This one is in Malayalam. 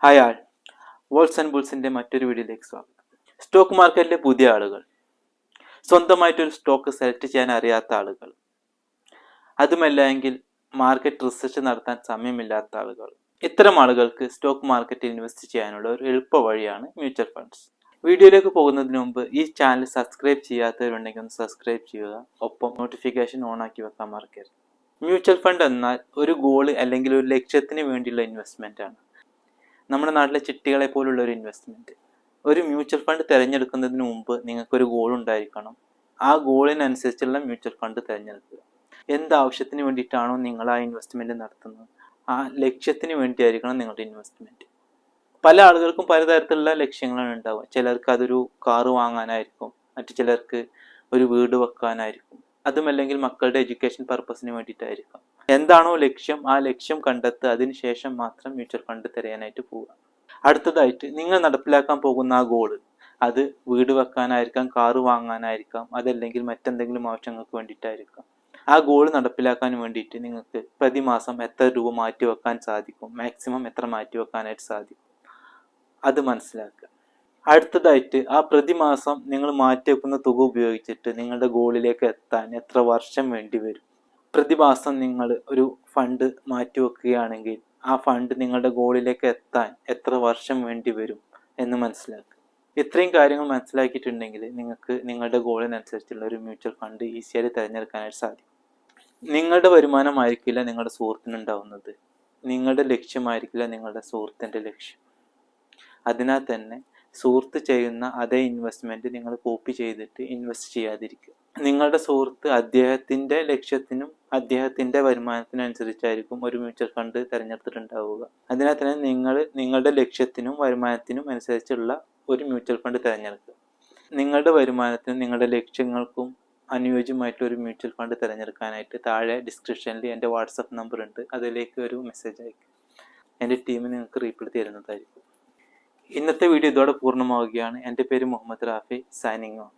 ഹായ് ആൾ, വോൾസ് ആൻഡ് ബുൾസിന്റെ മറ്റൊരു വീഡിയോയിലേക്ക് സ്വാഗതം. സ്റ്റോക്ക് മാർക്കറ്റിലെ പുതിയ ആളുകൾ, സ്വന്തമായിട്ടൊരു സ്റ്റോക്ക് സെലക്ട് ചെയ്യാൻ അറിയാത്ത ആളുകൾ, അതുമല്ല എങ്കിൽ മാർക്കറ്റ് റിസർച്ച് നടത്താൻ സമയമില്ലാത്ത ആളുകൾ, ഇത്തരം ആളുകൾക്ക് സ്റ്റോക്ക് മാർക്കറ്റിൽ ഇൻവെസ്റ്റ് ചെയ്യാനുള്ള ഒരു എളുപ്പ വഴിയാണ് മ്യൂച്വൽ ഫണ്ട്സ്. വീഡിയോയിലേക്ക് പോകുന്നതിന് മുമ്പ് ഈ ചാനൽ സബ്സ്ക്രൈബ് ചെയ്യാത്തവരുണ്ടെങ്കിൽ ഒന്ന് സബ്സ്ക്രൈബ് ചെയ്യുക, ഒപ്പം നോട്ടിഫിക്കേഷൻ ഓൺ ആക്കി വെക്കാൻ മറക്കരുത്. മ്യൂച്വൽ ഫണ്ട് എന്നാൽ ഒരു ഗോൾ അല്ലെങ്കിൽ ഒരു ലക്ഷ്യത്തിന് വേണ്ടിയുള്ള ഇൻവെസ്റ്റ്മെന്റ് ആണ്. നമ്മുടെ നാട്ടിലെ ചിട്ടികളെ പോലുള്ള ഒരു ഇൻവെസ്റ്റ്മെന്റ്. ഒരു മ്യൂച്വൽ ഫണ്ട് തിരഞ്ഞെടുക്കുന്നതിന് മുമ്പ് നിങ്ങൾക്കൊരു ഗോൾ ഉണ്ടായിരിക്കണം. ആ ഗോളിനനുസരിച്ചുള്ള മ്യൂച്വൽ ഫണ്ട് തിരഞ്ഞെടുക്കുക. എന്ത് ആവശ്യത്തിന് വേണ്ടിയിട്ടാണോ നിങ്ങൾ ആ ഇൻവെസ്റ്റ്മെന്റ് നടത്തുന്നത്, ആ ലക്ഷ്യത്തിന് വേണ്ടിയായിരിക്കണം നിങ്ങളുടെ ഇൻവെസ്റ്റ്മെന്റ്. പല ആളുകൾക്കും പലതരത്തിലുള്ള ലക്ഷ്യങ്ങളാണ് ഉണ്ടാവുക. ചിലർക്ക് അതൊരു കാറ് വാങ്ങാനായിരിക്കും, മറ്റു ചിലർക്ക് ഒരു വീട് വെക്കാനായിരിക്കും, അതുമല്ലെങ്കിൽ മക്കളുടെ എഡ്യൂക്കേഷൻ പർപ്പസിന് വേണ്ടിയിട്ടായിരിക്കും. എന്താണോ ലക്ഷ്യം, ആ ലക്ഷ്യം കണ്ടെത്തുക, അതിനുശേഷം മാത്രം മ്യൂച്വൽ ഫണ്ട് തിരയാനായിട്ട് പോവുക. അടുത്തതായിട്ട് നിങ്ങൾ നടപ്പിലാക്കാൻ പോകുന്ന ആ ഗോള്, അത് വീട് വെക്കാനായിരിക്കാം, കാറ് വാങ്ങാനായിരിക്കാം, അതല്ലെങ്കിൽ മറ്റെന്തെങ്കിലും ആവശ്യങ്ങൾക്ക് വേണ്ടിയിട്ടായിരിക്കാം. ആ ഗോൾ നടപ്പിലാക്കാൻ വേണ്ടിയിട്ട് നിങ്ങൾക്ക് പ്രതിമാസം എത്ര രൂപ മാറ്റി വെക്കാൻ സാധിക്കും, മാക്സിമം എത്ര മാറ്റി വെക്കാനായിട്ട് സാധിക്കും, അത് മനസ്സിലാക്കുക. അടുത്തതായിട്ട് ആ പ്രതിമാസം നിങ്ങൾ മാറ്റിവെക്കുന്ന തുക ഉപയോഗിച്ചിട്ട് നിങ്ങളുടെ ഗോളിലേക്ക് എത്താൻ എത്ര വർഷം വേണ്ടി വരും. പ്രതിമാസം നിങ്ങൾ ഒരു ഫണ്ട് മാറ്റിവെക്കുകയാണെങ്കിൽ ആ ഫണ്ട് നിങ്ങളുടെ ഗോളിലേക്ക് എത്താൻ എത്ര വർഷം വേണ്ടി വരും എന്ന് മനസ്സിലാക്കുക. ഇത്രയും കാര്യങ്ങൾ മനസ്സിലാക്കിയിട്ടുണ്ടെങ്കിൽ നിങ്ങൾക്ക് നിങ്ങളുടെ ഗോളിനനുസരിച്ചുള്ള ഒരു മ്യൂച്വൽ ഫണ്ട് ഈസിയായി തിരഞ്ഞെടുക്കാനായിട്ട് സാധിക്കും. നിങ്ങളുടെ വരുമാനമായിരിക്കില്ല നിങ്ങളുടെ സുഹൃത്തിനുണ്ടാവുന്നത്, നിങ്ങളുടെ ലക്ഷ്യമായിരിക്കില്ല നിങ്ങളുടെ സുഹൃത്തിൻ്റെ ലക്ഷ്യം. അതിനാൽ തന്നെ സുഹൃത്ത് ചെയ്യുന്ന അതേ ഇൻവെസ്റ്റ്മെന്റ് നിങ്ങൾ കോപ്പി ചെയ്തിട്ട് ഇൻവെസ്റ്റ് ചെയ്യാതിരിക്കുക. നിങ്ങളുടെ സുഹൃത്ത് അദ്ദേഹത്തിന്റെ ലക്ഷ്യത്തിനും അദ്ദേഹത്തിന്റെ വരുമാനത്തിനും അനുസരിച്ചായിരിക്കും ഒരു മ്യൂച്വൽ ഫണ്ട് തിരഞ്ഞെടുത്തിട്ടുണ്ടാവുക. അതിനാൽ തന്നെ നിങ്ങൾ നിങ്ങളുടെ ലക്ഷ്യത്തിനും വരുമാനത്തിനും അനുസരിച്ചുള്ള ഒരു മ്യൂച്വൽ ഫണ്ട് തിരഞ്ഞെടുക്കുക. നിങ്ങളുടെ വരുമാനത്തിനും നിങ്ങളുടെ ലക്ഷ്യങ്ങൾക്കും അനുയോജ്യമായിട്ടുള്ള ഒരു മ്യൂച്വൽ ഫണ്ട് തിരഞ്ഞെടുക്കാനായിട്ട് താഴെ ഡിസ്ക്രിപ്ഷനിൽ എൻ്റെ വാട്സപ്പ് നമ്പർ ഉണ്ട്, അതിലേക്ക് ഒരു മെസ്സേജ് അയക്കുക. എൻ്റെ ടീം നിങ്ങൾക്ക് റീപ്ലൈ തരുന്നതായിരിക്കും. ഇന്നത്തെ വീഡിയോ ഇതോടെ പൂർണ്ണമാവുകയാണ്. എൻ്റെ പേര് മുഹമ്മദ് റാഫി, സൈനിങ് ഓഫ്.